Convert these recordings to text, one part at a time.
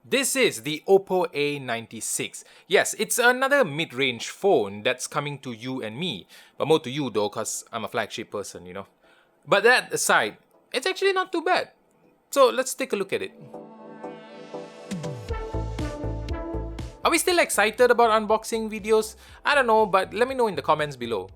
This is the OPPO A96. Yes, it's another mid-range phone that's coming to you and me. But more to you though, cause I'm a flagship person, you know. But that aside, it's actually not too bad. So let's take a look at it. Are we still excited about unboxing videos? I don't know, but let me know in the comments below.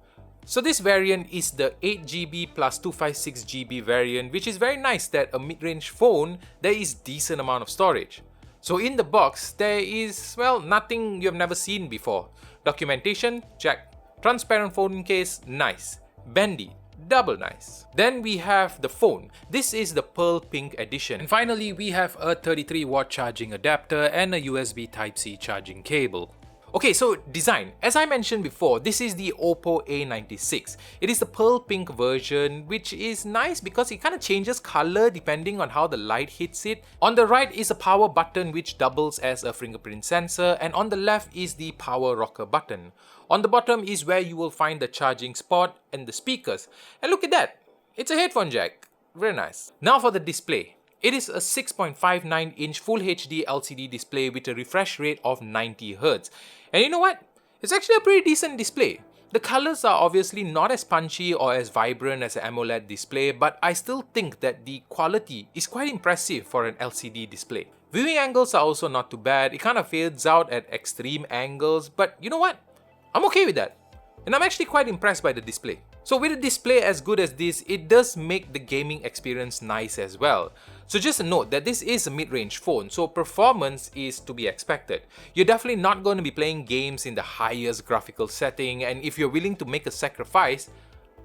So this variant is the 8GB plus 256GB variant, which is very nice that a mid-range phone, there is decent amount of storage. So in the box, there is, well, nothing you've never seen before. Documentation, check. Transparent phone case, nice. Bendy, double nice. Then we have the phone. This is the pearl pink edition. And finally, we have a 33-watt charging adapter and a USB Type-C charging cable. Okay, so design. As I mentioned before, this is the OPPO A96. It is the pearl pink version, which is nice because it kind of changes color depending on how the light hits it. On the right is a power button which doubles as a fingerprint sensor, and on the left is the power rocker button. On the bottom is where you will find the charging spot and the speakers. And look at that, it's a headphone jack. Very nice. Now for the display. It is a 6.59-inch Full HD LCD display with a refresh rate of 90Hz. And you know what? It's actually a pretty decent display. The colors are obviously not as punchy or as vibrant as an AMOLED display, but I still think that the quality is quite impressive for an LCD display. Viewing angles are also not too bad. It kind of fades out at extreme angles, but you know what? I'm okay with that. And I'm actually quite impressed by the display. So with a display as good as this, it does make the gaming experience nice as well. So just a note that this is a mid-range phone, so performance is to be expected. You're definitely not going to be playing games in the highest graphical setting, and if you're willing to make a sacrifice,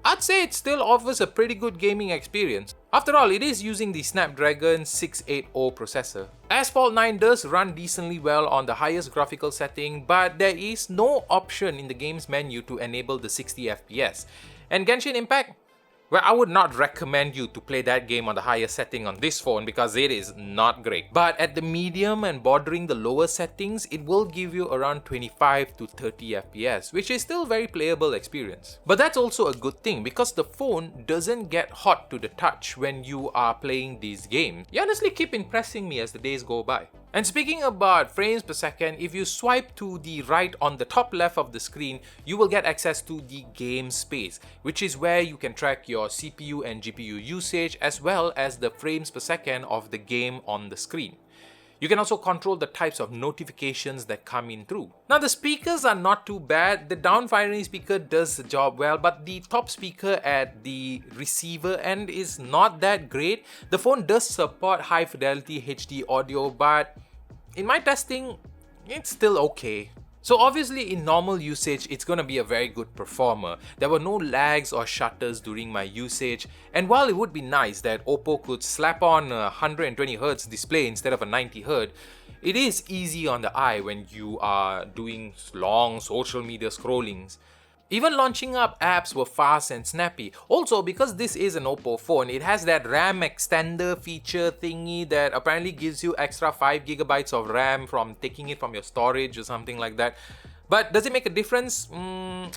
I'd say it still offers a pretty good gaming experience. After all, it is using the Snapdragon 680 processor. Asphalt 9 does run decently well on the highest graphical setting, but there is no option in the game's menu to enable the 60 FPS. And Genshin Impact? Well, I would not recommend you to play that game on the highest setting on this phone because it is not great. But at the medium and bordering the lower settings, it will give you around 25 to 30 FPS, which is still very playable experience. But that's also a good thing because the phone doesn't get hot to the touch when you are playing these games. You honestly keep impressing me as the days go by. And speaking about frames per second, if you swipe to the right on the top left of the screen, you will get access to the game space, which is where you can track your CPU and GPU usage as well as the frames per second of the game on the screen. You can also control the types of notifications that come in through. Now the speakers are not too bad. The down-firing speaker does the job well, but the top speaker at the receiver end is not that great. The phone does support high fidelity HD audio, but in my testing, it's still okay. So obviously in normal usage, it's gonna be a very good performer. There were no lags or shutters during my usage, and while it would be nice that OPPO could slap on a 120Hz display instead of a 90Hz, it is easy on the eye when you are doing long social media scrollings. Even launching up apps were fast and snappy. Also, because this is an OPPO phone, it has that RAM extender feature thingy that apparently gives you extra 5GB of RAM from taking it from your storage or something like that. But does it make a difference? I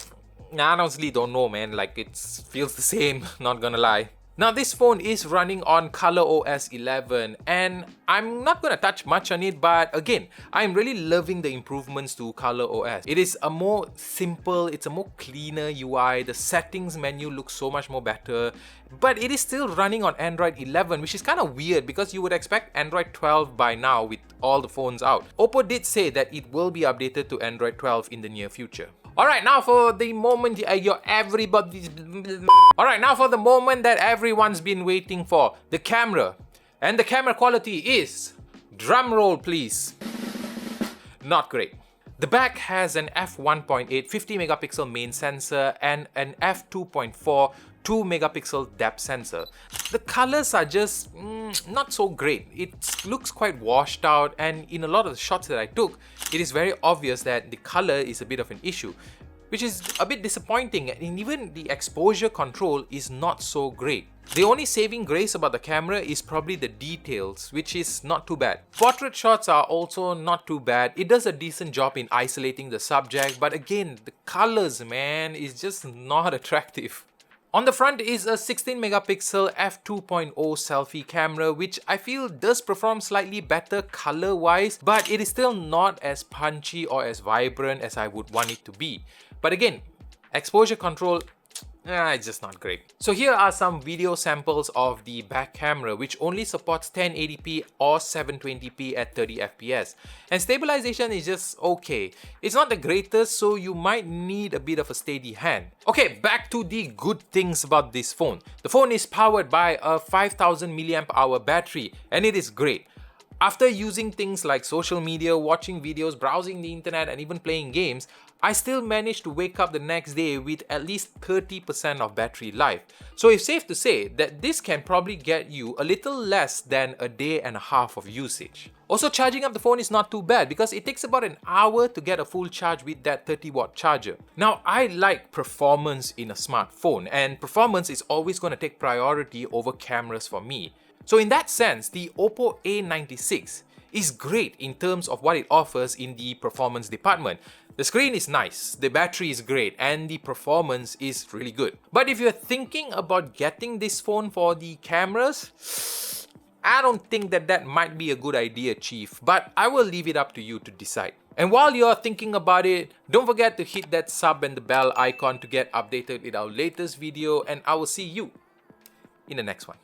honestly don't know, man. Like, it feels the same, not gonna lie. Now this phone is running on ColorOS 11 and I'm not gonna touch much on it, but again, I'm really loving the improvements to ColorOS. It is a more simple, it's a more cleaner UI, the settings menu looks so much more better, but it is still running on Android 11, which is kind of weird because you would expect Android 12 by now with all the phones out. OPPO did say that it will be updated to Android 12 in the near future. Alright, now for the moment that everyone's been waiting for, the camera. And the camera quality is, drumroll please, not great. The back has an f1.8 50MP main sensor and an f2.4 2MP depth sensor. The colors are just not so great. It looks quite washed out, and in a lot of the shots that I took, it is very obvious that the color is a bit of an issue, which is a bit disappointing, and even the exposure control is not so great. The only saving grace about the camera is probably the details, which is not too bad. Portrait shots are also not too bad. It does a decent job in isolating the subject, but again, the colors, man, is just not attractive. On the front is a 16 megapixel f2.0 selfie camera, which I feel does perform slightly better color wise, but it is still not as punchy or as vibrant as I would want it to be. But again, exposure control, it's just not great. So here are some video samples of the back camera, which only supports 1080p or 720p at 30 fps. And stabilization is just okay. It's not the greatest, so you might need a bit of a steady hand. Okay, back to the good things about this phone. The phone is powered by a 5000 mAh battery, and it is great. After using things like social media, watching videos, browsing the internet, and even playing games, I still managed to wake up the next day with at least 30% of battery life. So it's safe to say that this can probably get you a little less than a day and a half of usage. Also, charging up the phone is not too bad because it takes about an hour to get a full charge with that 30-watt charger. Now, I like performance in a smartphone, and performance is always going to take priority over cameras for me. So in that sense, the OPPO A96 is great in terms of what it offers in the performance department. The screen is nice, the battery is great, and the performance is really good. But if you're thinking about getting this phone for the cameras, I don't think that might be a good idea, Chief, but I will leave it up to you to decide. And while you're thinking about it, don't forget to hit that sub and the bell icon to get updated with our latest video, and I will see you in the next one.